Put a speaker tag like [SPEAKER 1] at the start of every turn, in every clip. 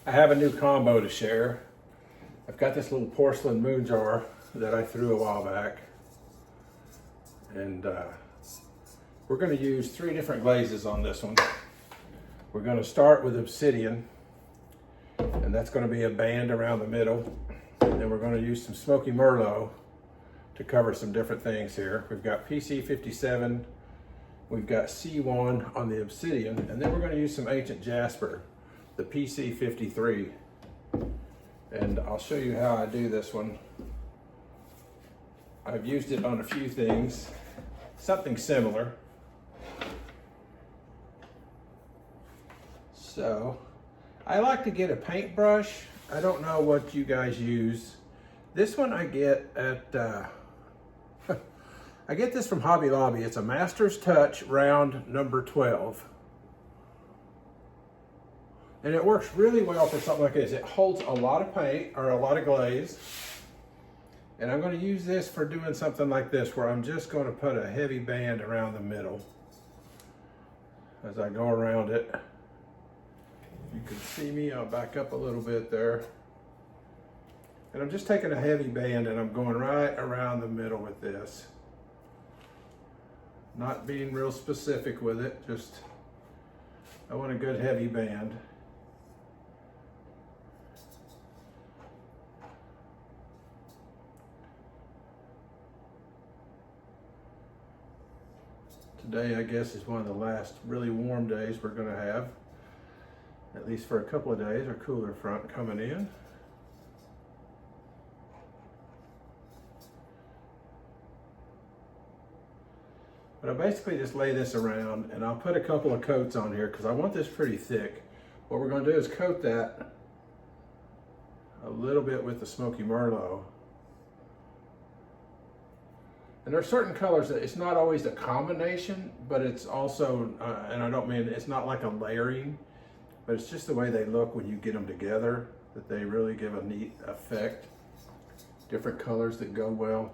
[SPEAKER 1] I have a new combo to share. I've got this little porcelain moon jar that I threw a while back. And we're going to use 3 different glazes on this one. We're going to start with Obsidian, and that's going to be a band around the middle. And then we're going to use some Smoky Merlot to cover some different things here. We've got PC57, we've got C1 on the Obsidian, and then we're going to use some Ancient Jasper, the PC53. And I'll show you how I do this one. I've used it on a few things, something similar. So, I like to get a paintbrush. I don't know what you guys use. This one I get at, I get this from Hobby Lobby. It's a Master's Touch round number 12. And it works really well for something like this. It holds a lot of paint or a lot of glaze. And I'm going to use this for doing something like this where I'm just going to put a heavy band around the middle as I go around it. You can see me, I'll back up a little bit there. And I'm just taking a heavy band and I'm going right around the middle with this. Not being real specific with it, just I want a good heavy band. Today, I guess, is one of the last really warm days we're going to have, at least for a couple of days, our cooler front coming in. But I basically just lay this around and I'll put a couple of coats on here because I want this pretty thick. What we're going to do is coat that a little bit with the Smoky Merlot. And there are certain colors that it's not always a combination, but it's also, and I don't mean, it's not like a layering, but it's just the way they look when you get them together, that they really give a neat effect. Different colors that go well.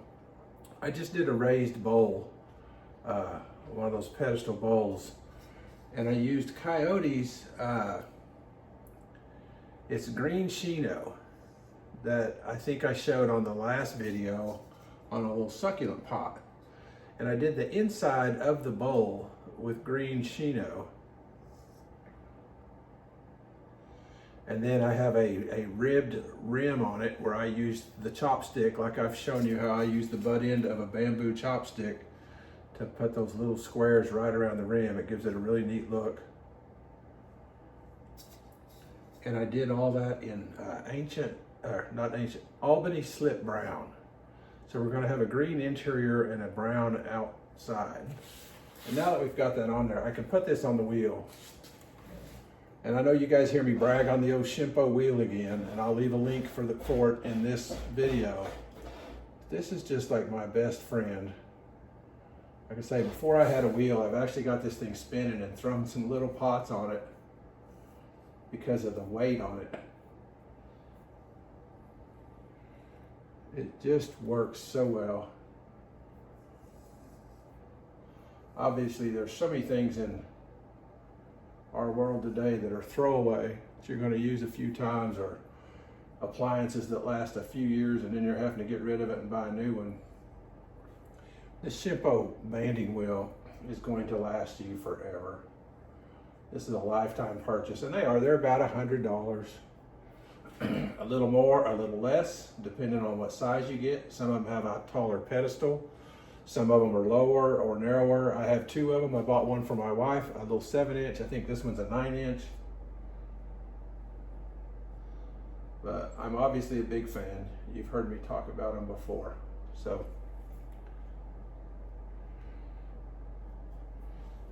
[SPEAKER 1] I just did a raised bowl, one of those pedestal bowls, and I used Coyote's, it's green Shino that I think I showed on the last video on a little succulent pot. And I did the inside of the bowl with green Shino. And then I have a ribbed rim on it where I used the chopstick, like I've shown you how I use the butt end of a bamboo chopstick to put those little squares right around the rim. It gives it a really neat look. And I did all that in Albany slip brown. So we're going to have a green interior and a brown outside. And now that we've got that on there, I can put this on the wheel. And I know you guys hear me brag on the old Shimpo wheel again, and I'll leave a link for it in this video. This is just like my best friend. Like I say, before I had a wheel, I've actually got this thing spinning and thrown some little pots on it because of the weight on it. It just works so well. Obviously, there's so many things in our world today that are throwaway that you're going to use a few times, or appliances that last a few years and then you're having to get rid of it and buy a new one. This Shimpo Banding Wheel is going to last you forever. This is a lifetime purchase, and they're about $100. A little more, a little less, depending on what size you get. Some of them have a taller pedestal. Some of them are lower or narrower. I have 2 of them. I bought one for my wife, a little 7-inch. I think this one's a 9-inch. But I'm obviously a big fan. You've heard me talk about them before. So,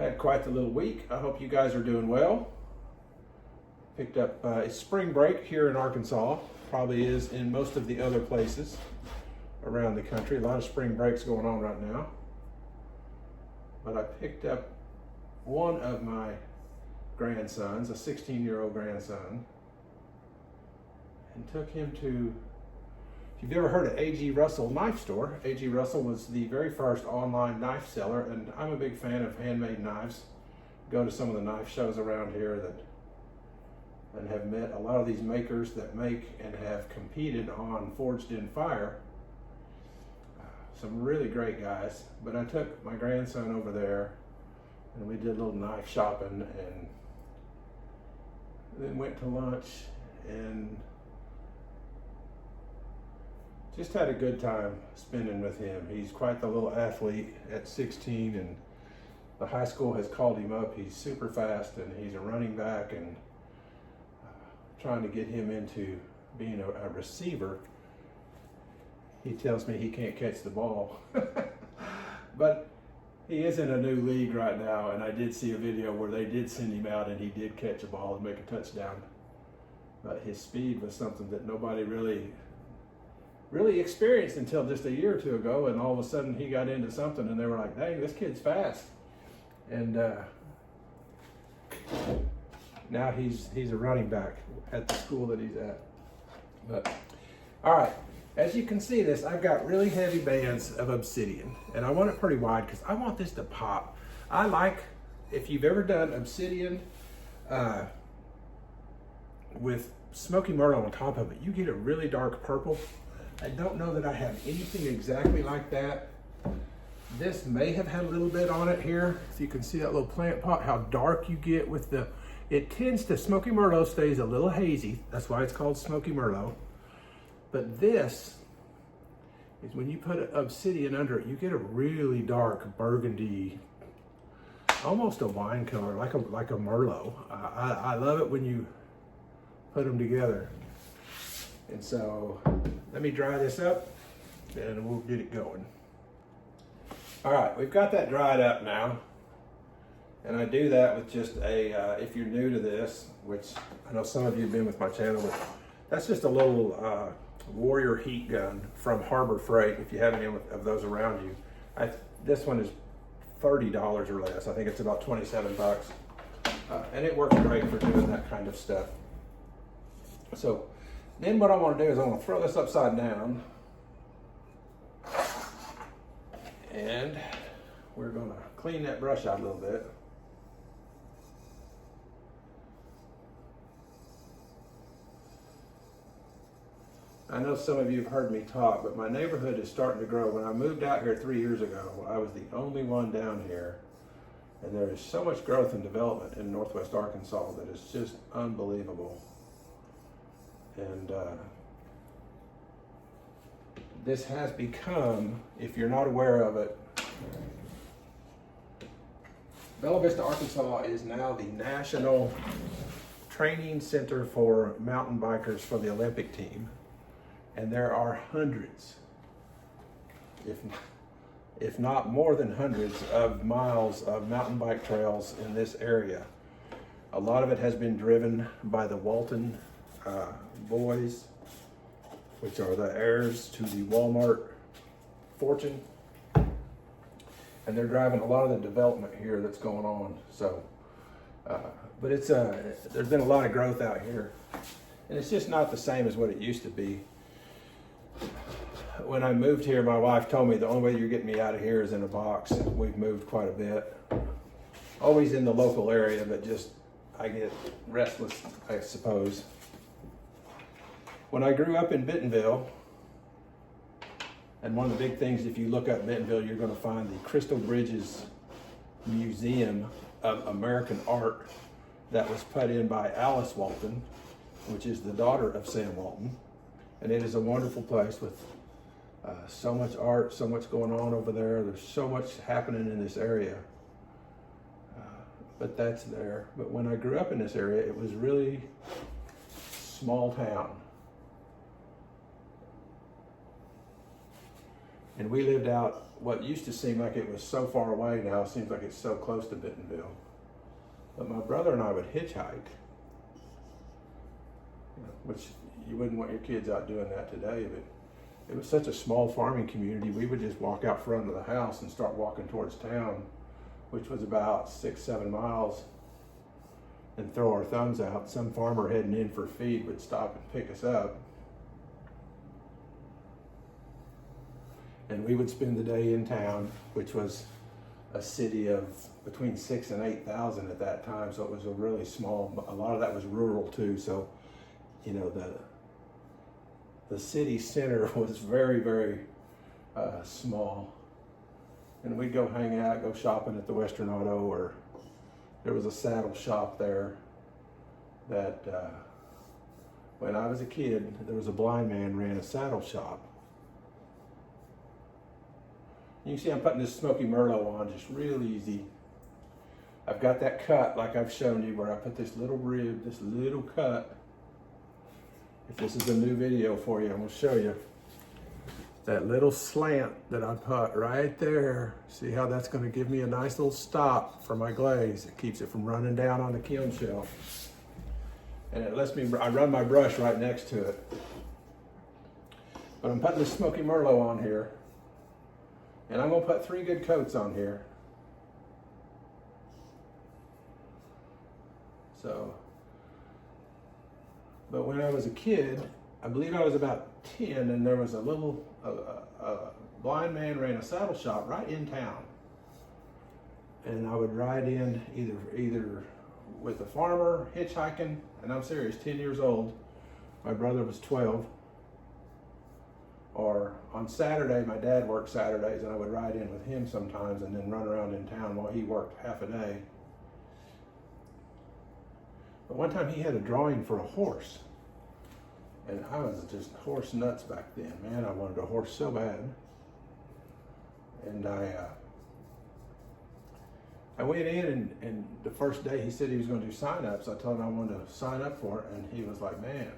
[SPEAKER 1] I had quite the little week. I hope you guys are doing well. Picked up it's spring break here in Arkansas. Probably is in most of the other places around the country. A lot of spring breaks going on right now. But I picked up one of my grandsons, a 16-year-old grandson, and took him to, if you've ever heard of A.G. Russell Knife Store, A.G. Russell was the very first online knife seller, and I'm a big fan of handmade knives. Go to some of the knife shows around here that and have met a lot of these makers that make and have competed on Forged in Fire. Some really great guys. But I took my grandson over there and we did a little knife shopping and then went to lunch and just had a good time spending with him. He's quite the little athlete at 16, and the high school has called him up. He's super fast and he's a running back, and trying to get him into being a receiver. He tells me he can't catch the ball. But he is in a new league right now, and I did see a video where they did send him out and he did catch a ball and make a touchdown. But his speed was something that nobody really experienced until just a year or two ago, and all of a sudden he got into something and they were like, dang, this kid's fast. And now he's a running back at the school that he's at. But all right, as you can see this, I've got really heavy bands of obsidian, and I want it pretty wide because I want this to pop. I like, if you've ever done obsidian with smoky Merlot on top of it, you get a really dark purple. I don't know that I have anything exactly like that. This may have had a little bit on it here. If you can see that little plant pot, how dark you get with the, it tends to, smoky Merlot stays a little hazy. That's why it's called smoky Merlot. But this is when you put obsidian under it, you get a really dark burgundy, almost a wine color, like a Merlot. I love it when you put them together. And so let me dry this up and we'll get it going. All right, we've got that dried up now. And I do that with just a, if you're new to this, which I know some of you have been with my channel, but that's just a little Warrior heat gun from Harbor Freight, if you have any of those around you. This one is $30 or less. I think it's about 27 bucks. And it works great for doing that kind of stuff. So then what I want to do is I want to throw this upside down. And we're going to clean that brush out a little bit. I know some of you have heard me talk, but my neighborhood is starting to grow. When I moved out here 3 years ago, I was the only one down here. And there is so much growth and development in Northwest Arkansas that is just unbelievable. And this has become, if you're not aware of it, Bella Vista, Arkansas is now the national training center for mountain bikers for the Olympic team. And there are hundreds, if not more than hundreds of miles of mountain bike trails in this area. A lot of it has been driven by the Walton boys, which are the heirs to the Walmart fortune. And they're driving a lot of the development here that's going on. So, but it's there's been a lot of growth out here. And it's just not the same as what it used to be. When I moved here, my wife told me the only way you're getting me out of here is in a box. We've moved quite a bit. Always in the local area, but just, I get restless, I suppose. When I grew up in Bentonville, and one of the big things, if you look up Bentonville, you're going to find the Crystal Bridges Museum of American Art that was put in by Alice Walton, which is the daughter of Sam Walton. And it is a wonderful place with so much art, so much going on over there. There's so much happening in this area. But that's there. But when I grew up in this area, it was really small town. And we lived out what used to seem like it was so far away, now it seems like it's so close to Bentonville. But my brother and I would hitchhike, which you wouldn't want your kids out doing that today, but it was such a small farming community. We would just walk out front of the house and start walking towards town, which was about 6-7 miles, and throw our thumbs out. Some farmer heading in for feed would stop and pick us up. And we would spend the day in town, which was a city of between 6,000 and 8,000 at that time, so it was a really small, a lot of that was rural too, so, you know, the city center was very, very small. And we'd go hang out, go shopping at the Western Auto, or there was a saddle shop there that when I was a kid, there was a blind man ran a saddle shop. You can see I'm putting this Smoky Merlot on just real easy. I've got that cut like I've shown you where I put this little rib, this little cut. If this is a new video for you, I'm gonna show you that little slant that I put right there. See how that's gonna give me a nice little stop for my glaze. It keeps it from running down on the kiln shelf. And it lets me, I run my brush right next to it. But I'm putting this Smoky Merlot on here. And I'm gonna put 3 good coats on here. So, but when I was a kid, I believe I was about 10, and there was a little, a blind man ran a saddle shop right in town. And I would ride in either with a farmer, hitchhiking, and I'm serious, 10 years old. My brother was 12. Or on Saturday, my dad worked Saturdays, and I would ride in with him sometimes and then run around in town while he worked half a day. But one time he had a drawing for a horse. And I was just horse nuts back then. Man, I wanted a horse so bad. And I went in, and the first day he said he was going to do sign-ups. I told him I wanted to sign up for it, and he was like, man,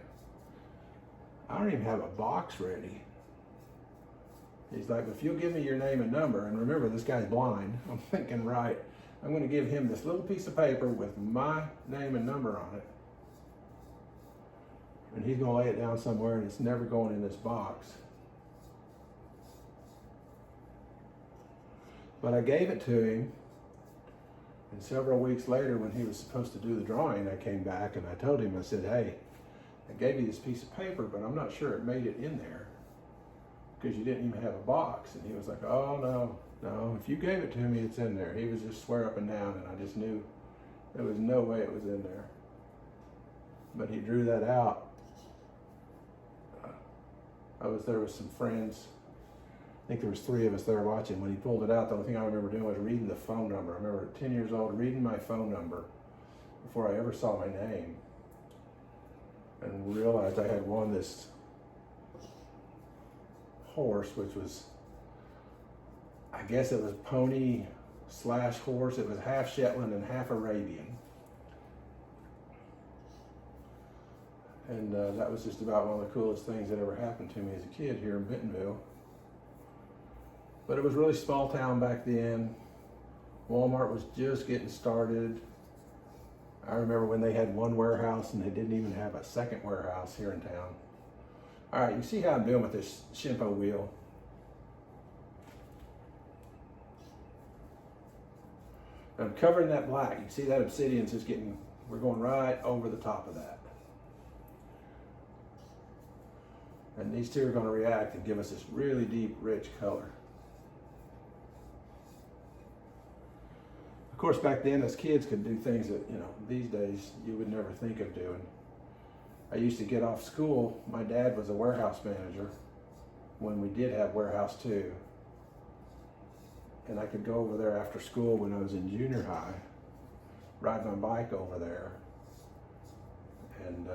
[SPEAKER 1] I don't even have a box ready. He's like, if you'll give me your name and number, and remember, this guy's blind. I'm thinking, right, I'm going to give him this little piece of paper with my name and number on it. And he's going to lay it down somewhere, and it's never going in this box. But I gave it to him, and several weeks later, when he was supposed to do the drawing, I came back and I told him, I said, hey, I gave you this piece of paper, but I'm not sure it made it in there because you didn't even have a box. And he was like, oh, no, if you gave it to me, it's in there. He was just swear up and down, and I just knew there was no way it was in there. But he drew that out. I was there with some friends. I think there was 3 of us there watching. When he pulled it out, the only thing I remember doing was reading the phone number. I remember at 10 years old reading my phone number before I ever saw my name, and realized I had won this horse, which was, I guess it was pony / horse. It was half Shetland and half Arabian. And that was just about one of the coolest things that ever happened to me as a kid here in Bentonville. But it was really small town back then. Walmart was just getting started. I remember when they had one warehouse and they didn't even have a second warehouse here in town. All right, you see how I'm doing with this Shimpo wheel. I'm covering that black. You can see that obsidian's just getting, we're going right over the top of that. And these 2 are going to react and give us this really deep, rich color. Of course, back then, as kids could do things that, you know, these days you would never think of doing. I used to get off school. My dad was a warehouse manager when we did have warehouse 2. And I could go over there after school when I was in junior high, ride my bike over there, and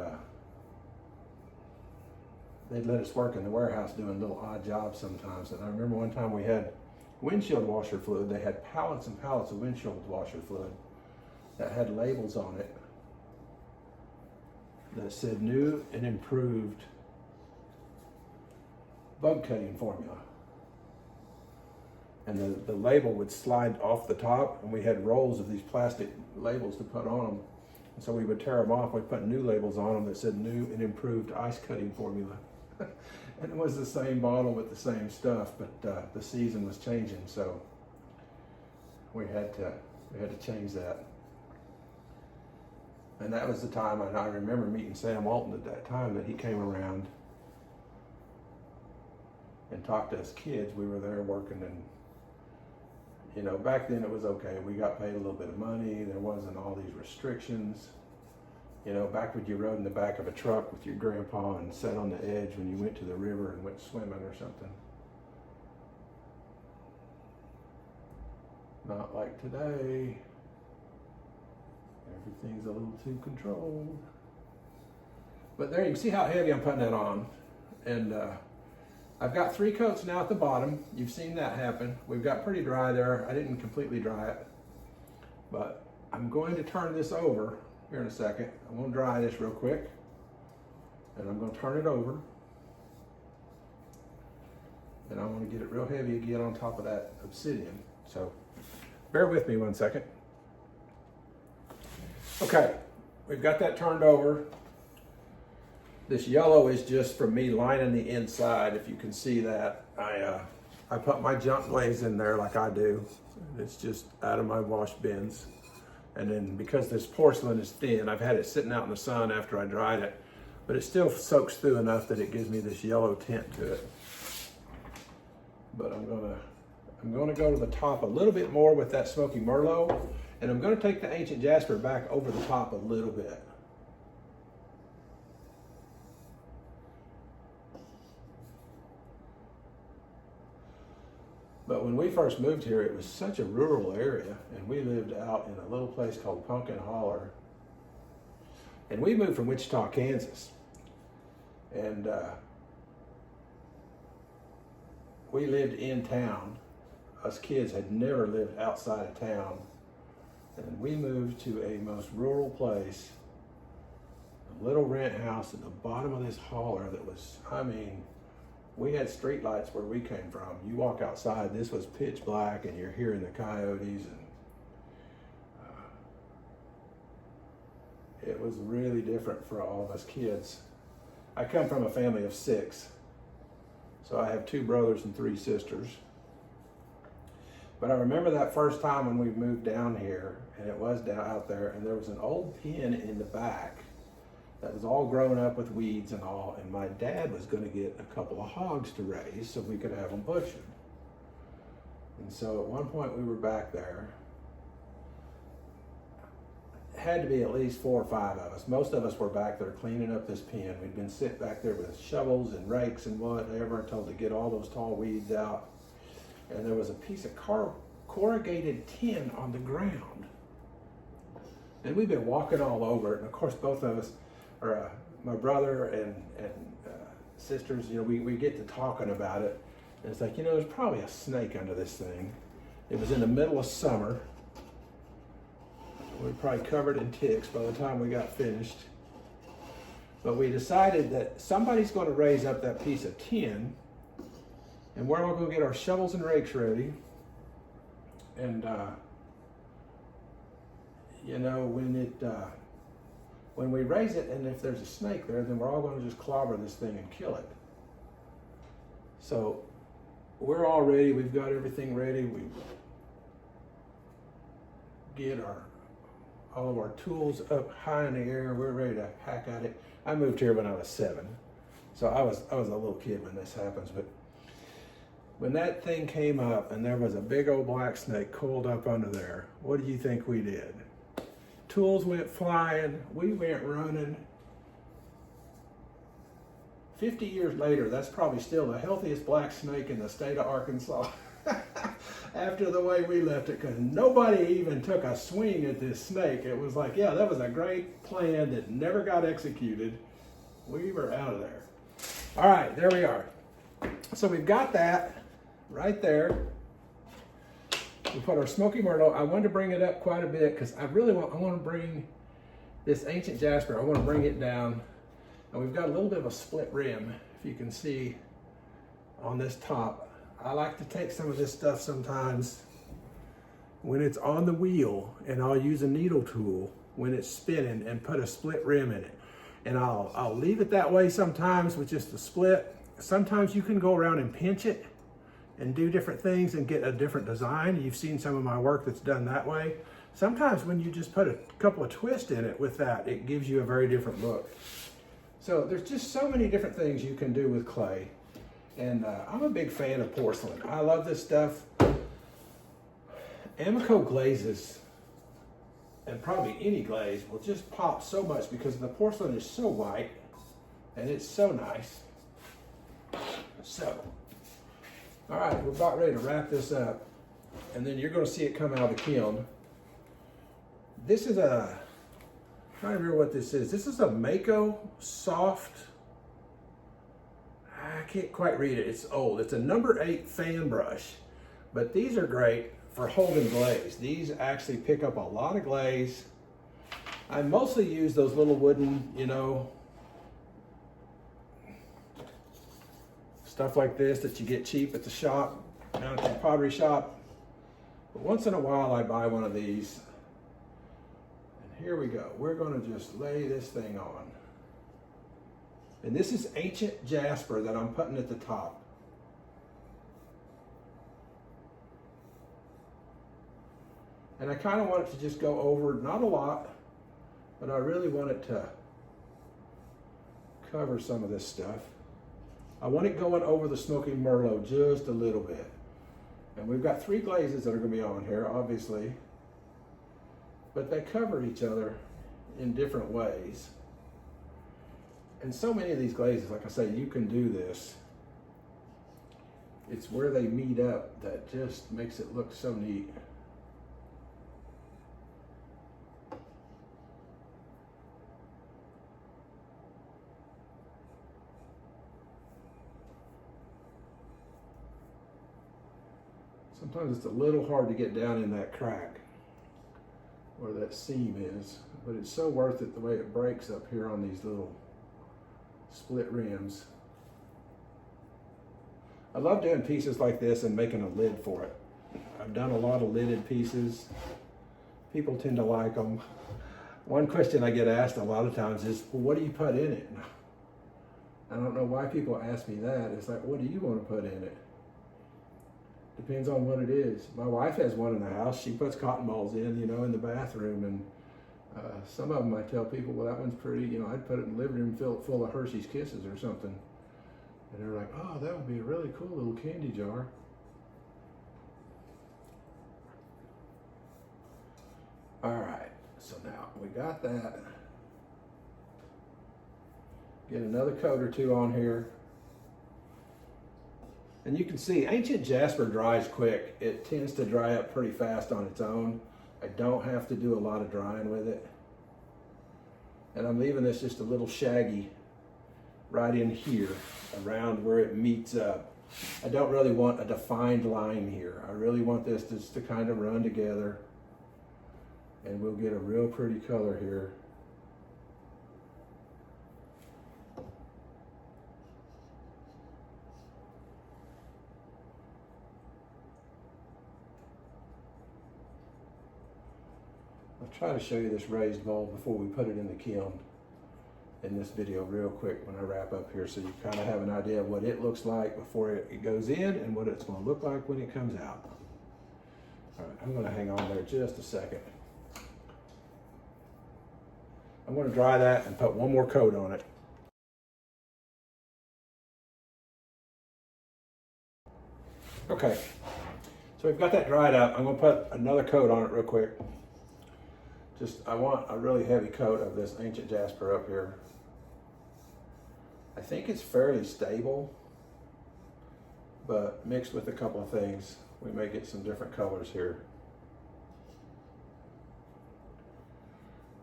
[SPEAKER 1] they'd let us work in the warehouse doing little odd jobs sometimes. And I remember one time we had windshield washer fluid. They had pallets and pallets of windshield washer fluid that had labels on it that said new and improved bug cutting formula. And the label would slide off the top, and we had rolls of these plastic labels to put on them. And so we would tear them off. We'd put new labels on them that said new and improved ice cutting formula. And it was the same bottle with the same stuff, but the season was changing, so we had to change that. And that was the time, and I remember meeting Sam Walton at that time, that he came around and talked to us kids. We were there working, and You know, back then it was okay. We got paid a little bit of money. There wasn't all these restrictions. You know, back when you rode in the back of a truck with your grandpa and sat on the edge when you went to the river and went swimming or something. Not like today. Everything's a little too controlled. But there you can see how heavy I'm putting that on. And I've got 3 coats now at the bottom. You've seen that happen. We've got pretty dry there. I didn't completely dry it. But I'm going to turn this over here in a second. I'm going to dry this real quick. And I'm going to turn it over. And I want to get it real heavy again on top of that obsidian. So bear with me one second. Okay, we've got that turned over. This yellow is just from me lining the inside. If you can see that, I put my junk glaze in there like I do. It's just out of my wash bins. And then because this porcelain is thin, I've had it sitting out in the sun after I dried it, but it still soaks through enough that it gives me this yellow tint to it. But I'm gonna go to the top a little bit more with that Smoky Merlot, and I'm gonna take the Ancient Jasper back over the top a little bit. But when we first moved here, it was such a rural area, and we lived out in a little place called Pumpkin Holler. And we moved from Wichita, Kansas. And we lived in town. Us kids had never lived outside of town. And we moved to a most rural place, a little rent house at the bottom of this holler that was, I mean, we had street lights where we came from. You walk outside, this was pitch black, and you're hearing the coyotes, and it was really different for all of us kids. I come from a family of 6, so I have 2 brothers and 3 sisters. But I remember that first time when we moved down here, and it was down out there, and there was an old pen in the back that was all grown up with weeds and all, and my dad was going to get a couple of hogs to raise so we could have them butchered. And so at one point we were back there. It had to be at least 4 or 5 of us. Most of us were back there cleaning up this pen. We'd been sitting back there with shovels and rakes and whatever, told to get all those tall weeds out. And there was a piece of corrugated tin on the ground. And we've been walking all over it, and of course both of us, or my brother and sisters, you know, we get to talking about it. And it's like, you know, there's probably a snake under this thing. It was in the middle of summer. We were probably covered in ticks by the time we got finished. But we decided that somebody's going to raise up that piece of tin, and we're all going to get our shovels and rakes ready. And, you know, when we raise it, and if there's a snake there, then we're all going to just clobber this thing and kill it. So we're all ready. We've got everything ready. We get all of our tools up high in the air. We're ready to hack at it. I moved here when I was 7, so I was a little kid when this happens. But when that thing came up and there was a big old black snake coiled up under there, what do you think we did? Tools went flying, we went running. 50 years later, that's probably still the healthiest black snake in the state of Arkansas. After the way we left it, because nobody even took a swing at this snake. It was like, yeah, that was a great plan that never got executed. We were out of there. All right, there we are. So we've got that right there. We put our Smoky Merlot. I wanted to bring it up quite a bit because I want to bring this Ancient Jasper. I want to bring it down. And we've got a little bit of a split rim, if you can see on this top. I like to take some of this stuff sometimes when it's on the wheel, and I'll use a needle tool when it's spinning and put a split rim in it. And I'll leave it that way sometimes with just a split. Sometimes you can go around and pinch it and do different things and get a different design. You've seen some of my work that's done that way. Sometimes when you just put a couple of twists in it with that, it gives you a very different look. So there's just so many different things you can do with clay. And I'm a big fan of porcelain. I love this stuff. Amaco glazes, and probably any glaze, will just pop so much because the porcelain is so white and it's so nice. So, all right, we're about ready to wrap this up, and then you're going to see it come out of the kiln. This is a, I'm trying to remember what this is. This is a Mayco soft, I can't quite read it, it's old. It's a number 8 fan brush, but these are great for holding glaze. These actually pick up a lot of glaze. I mostly use those little wooden, you know, stuff like this that you get cheap at the shop, down at the pottery shop. But once in a while I buy one of these. And here we go. We're gonna just lay this thing on. And this is ancient Jasper that I'm putting at the top. And I kind of want it to just go over, not a lot, but I really want it to cover some of this stuff. I want it going over the Smoky Merlot just a little bit. And we've got 3 glazes that are going to be on here, obviously. But they cover each other in different ways. And so many of these glazes, like I say, you can do this. It's where they meet up that just makes it look so neat. Sometimes it's a little hard to get down in that crack where that seam is, but it's so worth it the way it breaks up here on these little split rims. I love doing pieces like this and making a lid for it. I've done a lot of lidded pieces. People tend to like them. One question I get asked a lot of times is, well, what do you put in it? I don't know why people ask me that. It's like, what do you want to put in it? Depends on what it is. My wife has one in the house. She puts cotton balls in, you know, in the bathroom, and some of them I tell people, well, that one's pretty, you know, I'd put it in the living room, fill it full of Hershey's Kisses or something. And they're like, oh, that would be a really cool little candy jar. All right, so now we got that. Get another coat or two on here. And you can see ancient Jasper dries quick. It tends to dry up pretty fast on its own. I don't have to do a lot of drying with it. And I'm leaving this just a little shaggy right in here around where it meets up. I don't really want a defined line here. I really want this just to kind of run together, and we'll get a real pretty color here. I'll try to show you this raised bowl before we put it in the kiln in this video real quick when I wrap up here, so you kind of have an idea of what it looks like before it goes in and what it's going to look like when it comes out. All right, I'm going to hang on there just a second. I'm going to dry that and put one more coat on it. Okay, so we've got that dried up. I'm going to put another coat on it real quick. I want a really heavy coat of this ancient Jasper up here. I think it's fairly stable, but mixed with a couple of things, we may get some different colors here.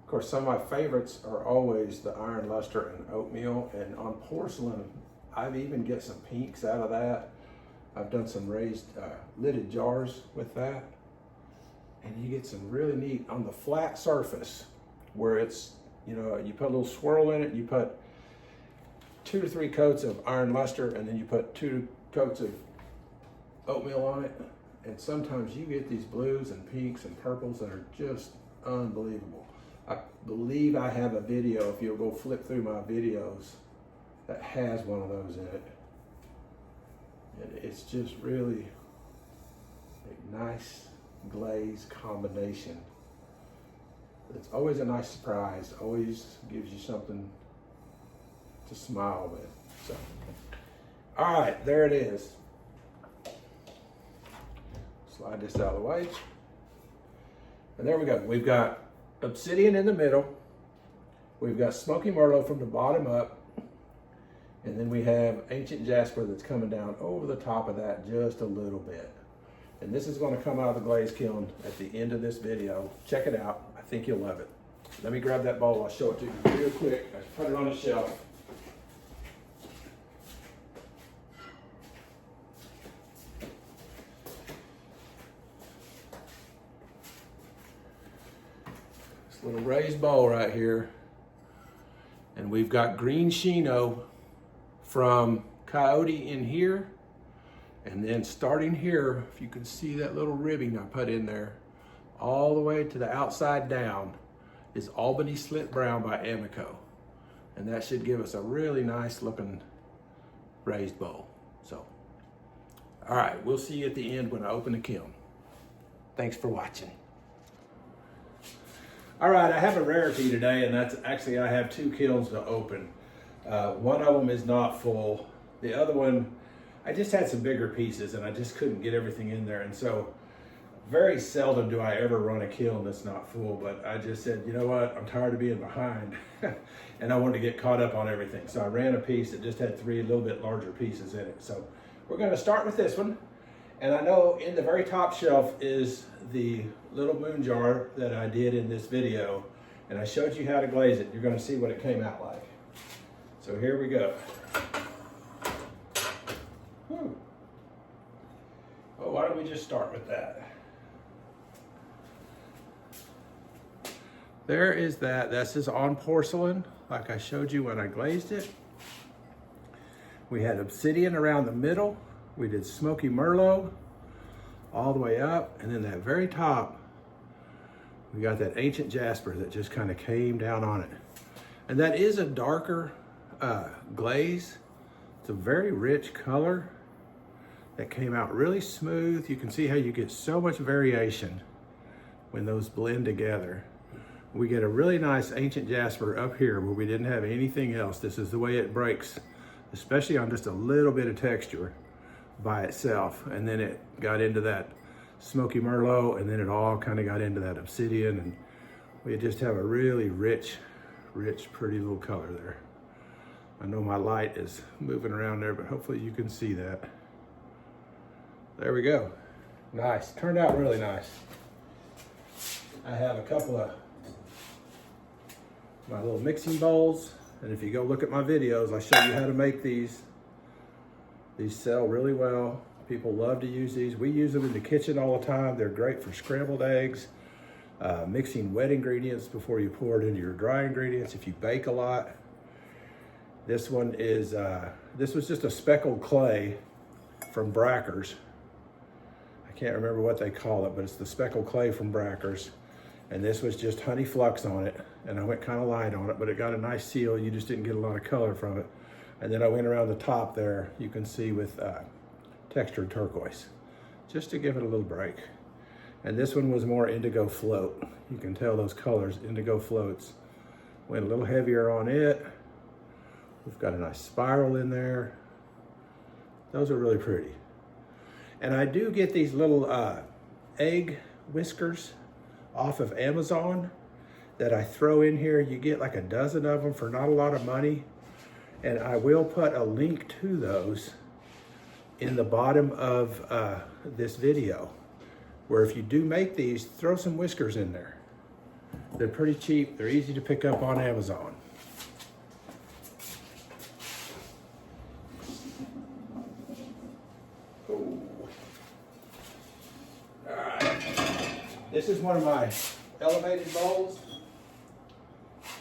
[SPEAKER 1] Of course, some of my favorites are always the iron luster and oatmeal, and on porcelain, I've even get some pinks out of that. I've done some raised lidded jars with that. And you get some really neat on the flat surface where it's, you know, you put a little swirl in it, you put 2 to 3 coats of iron luster, and then you put 2 coats of oatmeal on it. And sometimes you get these blues and pinks and purples that are just unbelievable. I believe I have a video, if you'll go flip through my videos, that has one of those in it. And it's just really a nice glaze combination. It's always a nice surprise, always gives you something to smile with. So, all right, there it is. Slide this out of the way. And there we go. We've got Obsidian in the middle. We've got Smoky Merlot from the bottom up. And then we have Ancient Jasper that's coming down over the top of that just a little bit. And this is going to come out of the glaze kiln at the end of this video. Check it out. I think you'll love it. Let me grab that bowl. I'll show it to you real quick. I put it on the shelf. This little raised bowl right here. And we've got green Shino from Coyote in here. And then starting here, if you can see that little ribbing I put in there, all the way to the outside down is Albany Slit Brown by Amaco. And that should give us a really nice looking raised bowl. So, all right, we'll see you at the end when I open the kiln. Thanks for watching. All right, I have a rarity today, and that's actually, I have two kilns to open. One of them is not full. The other one, I just had some bigger pieces and I just couldn't get everything in there. And so very seldom do I ever run a kiln that's not full, but I just said, you know what, I'm tired of being behind and I wanted to get caught up on everything. So I ran a piece that just had three a little bit larger pieces in it. So we're gonna start with this one. And I know in the very top shelf is the little moon jar that I did in this video. And I showed you how to glaze it. You're gonna see what it came out like. So here we go. Well, why don't we just start with that? There is that. This is on porcelain, like I showed you when I glazed it. We had Obsidian around the middle. We did Smoky Merlot all the way up. And then that very top, we got that Ancient Jasper that just kind of came down on it. And that is a darker glaze. It's a very rich color that came out really smooth. You can see how you get so much variation when those blend together. We get a really nice Ancient Jasper up here where we didn't have anything else. This is the way it breaks, especially on just a little bit of texture by itself. And then it got into that Smoky Merlot, and then it all kind of got into that Obsidian, and we just have a really rich, pretty little color there. I know my light is moving around there, but hopefully you can see that. There we go. Nice. Turned out really nice. I have a couple of my little mixing bowls, and if you go look at my videos, I show you how to make these. These sell really well. People love to use these. We use them in the kitchen all the time. They're great for scrambled eggs, mixing wet ingredients before you pour it into your dry ingredients if you bake a lot. This one is, this was just a speckled clay from Brackers. I can't remember what they call it, but it's the speckled clay from Brackers. And this was just honey flux on it. And I went kind of light on it, but it got a nice seal. You just didn't get a lot of color from it. And then I went around the top there, you can see with textured turquoise, just to give it a little break. And this one was more indigo float. You can tell those colors, indigo floats. Went a little heavier on it. We've got a nice spiral in there. Those are really pretty. And I do get these little egg whiskers off of Amazon that I throw in here. You get like a dozen of them for not a lot of money. And I will put a link to those in the bottom of this video, where if you do make these, throw some whiskers in there. They're pretty cheap. They're easy to pick up on Amazon. This is one of my elevated bowls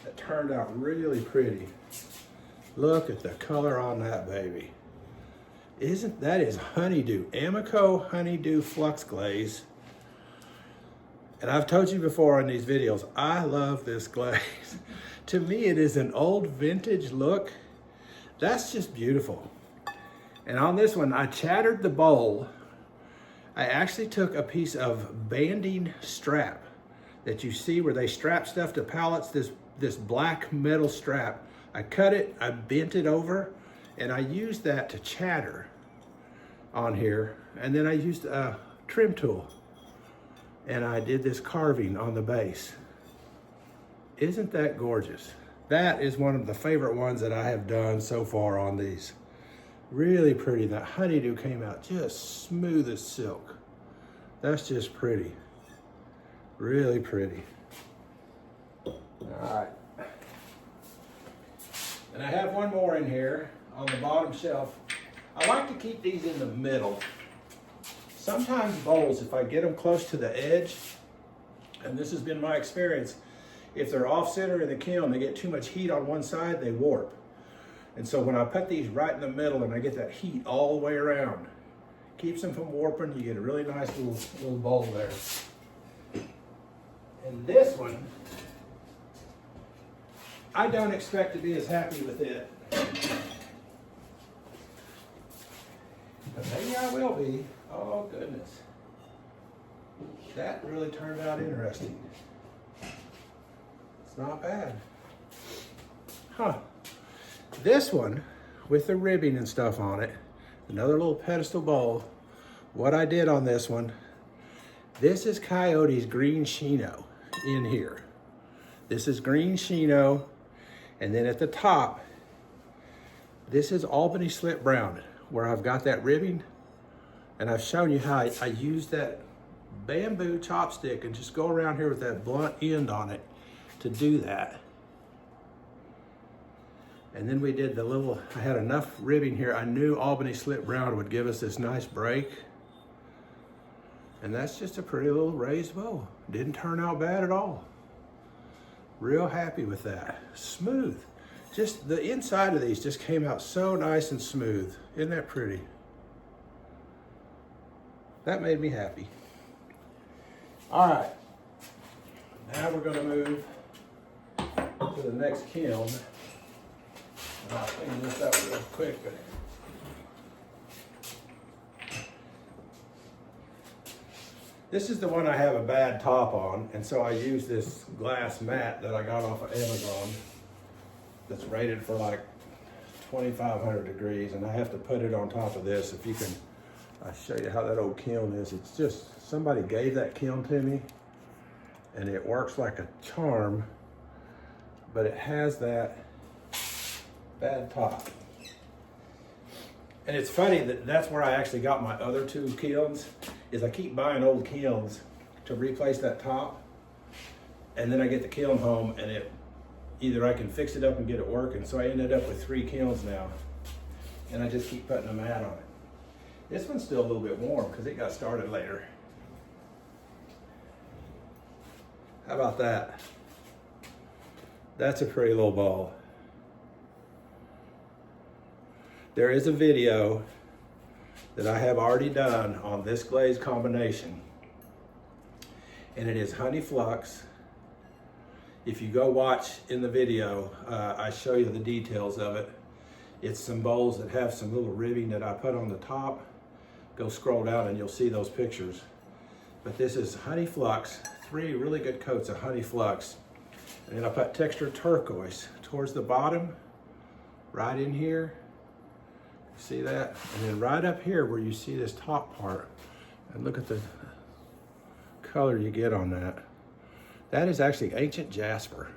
[SPEAKER 1] that turned out really pretty. Look at the color on that baby. That is Honeydew, Amaco Honeydew Flux Glaze. And I've told you before in these videos, I love this glaze. To me, it is an old vintage look. That's just beautiful. And on this one, I chattered the bowl. I actually took a piece of banding strap that you see where they strap stuff to pallets, this black metal strap. I cut it, I bent it over, and I used that to chatter on here. And then I used a trim tool. and I did this carving on the base. Isn't that gorgeous? That is one of the favorite ones that I have done so far on these. Really pretty. That honeydew came out just smooth as silk. That's just pretty. Really pretty. All right. And I have one more in here on the bottom shelf. I like to keep these in the middle. Sometimes bowls, if I get them close to the edge, and this has been my experience, if they're off center in the kiln, they get too much heat on one side, they warp. And so when I put these right in the middle and I get that heat all the way around, keeps them from warping, you get a really nice little bowl there. And this one, I don't expect to be as happy with it. But maybe I will be. Oh goodness. That really turned out interesting. It's not bad. Huh. This one, with the ribbing and stuff on it, another little pedestal bowl. What I did on this one, this is Coyote's green Shino in here. This is green Shino, and then at the top, this is Albany slip brown, where I've got that ribbing, and I've shown you how I use that bamboo chopstick and just go around here with that blunt end on it to do that. And then we did the little, I had enough ribbing here. I knew Albany slip brown would give us this nice break. And that's just a pretty little raised bowl. Didn't turn out bad at all. Real happy with that. Smooth. Just the inside of these just came out so nice and smooth. Isn't that pretty? That made me happy. All right. Now we're gonna move to the next kiln. I'll clean this up real quick. This is the one I have a bad top on, and so I use this glass mat that I got off of Amazon that's rated for like 2,500 degrees, and I have to put it on top of this. If you can, I'll show you how that old kiln is. It's just, somebody gave that kiln to me, and it works like a charm, but it has that bad top. And it's funny that that's where I actually got my other two kilns, is I keep buying old kilns to replace that top, and then I get the kiln home and it, either I can fix it up and get it working. So I ended up with 3 kilns now, and I just keep putting a mat on it. This one's still a little bit warm because it got started later. How about that? That's a pretty little ball. There is a video that I have already done on this glaze combination, and it is honey flux. If you go watch in the video, I show you the details of it. It's some bowls that have some little ribbing that I put on the top. Go scroll down and you'll see those pictures. But this is honey flux, 3 really good coats of honey flux. And then I put textured turquoise towards the bottom, right in here. See that? And then right up here where you see this top part, and look at the color you get on that. That is actually ancient Jasper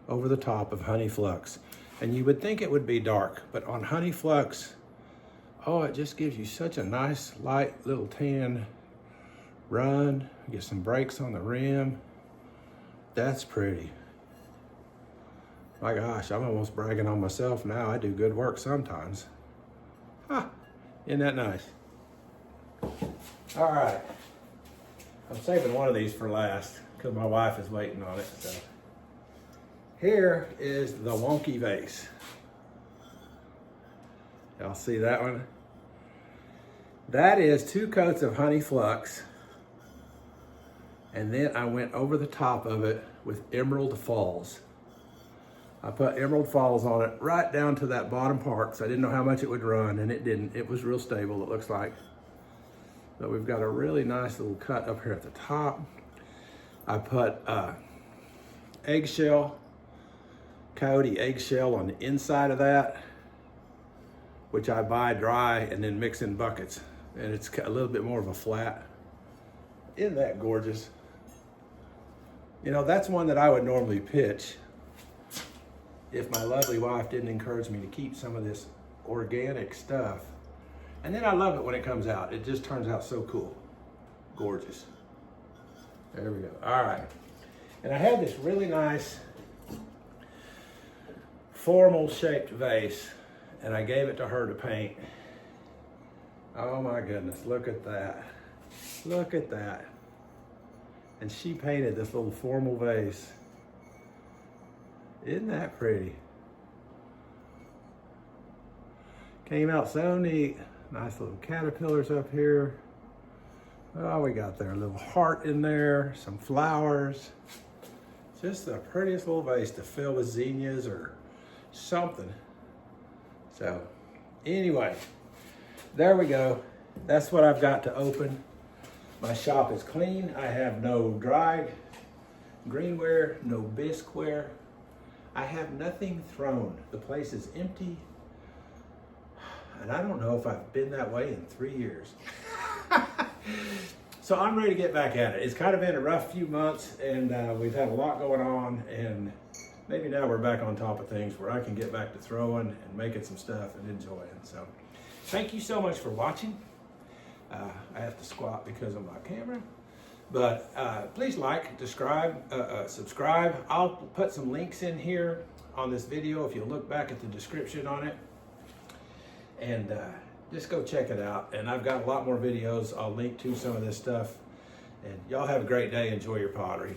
[SPEAKER 1] over the top of honey flux. And you would think it would be dark, but on honey flux, oh, it just gives you such a nice light little tan run. Get some breaks on the rim. That's pretty. My gosh, I'm almost bragging on myself now. I do good work sometimes. Huh, isn't that nice? All right, I'm saving one of these for last because my wife is waiting on it. So here is the wonky vase. Y'all see that one? That is 2 coats of honey flux, and then I went over the top of it with emerald falls. I put emerald falls on it right down to that bottom part because I didn't know how much it would run, and it didn't. It was real stable, it looks like. But we've got a really nice little cut up here at the top. I put eggshell, Coyote eggshell on the inside of that, which I buy dry and then mix in buckets. And it's a little bit more of a flat. Isn't that gorgeous? You know, that's one that I would normally pitch if my lovely wife didn't encourage me to keep some of this organic stuff. And then I love it when it comes out. It just turns out so cool. Gorgeous. There we go. All right. And I had this really nice formal shaped vase, and I gave it to her to paint. Oh my goodness, look at that. Look at that. And she painted this little formal vase. Isn't that pretty? Came out so neat. Nice little caterpillars up here. Oh, we got there a little heart in there, some flowers. Just the prettiest little vase to fill with zinnias or something. So anyway, there we go. That's what I've got to open. My shop is clean. I have no dried greenware, no bisqueware. I have nothing thrown. The place is empty. And I don't know if I've been that way in 3 years. So I'm ready to get back at it. It's kind of been a rough few months, and we've had a lot going on, and maybe now we're back on top of things where I can get back to throwing and making some stuff and enjoying. So thank you so much for watching. I have to squat because of my camera. But please like, subscribe. I'll put some links in here on this video if you look back at the description on it. And just go check it out. And I've got a lot more videos. I'll link to some of this stuff. And y'all have a great day. Enjoy your pottery.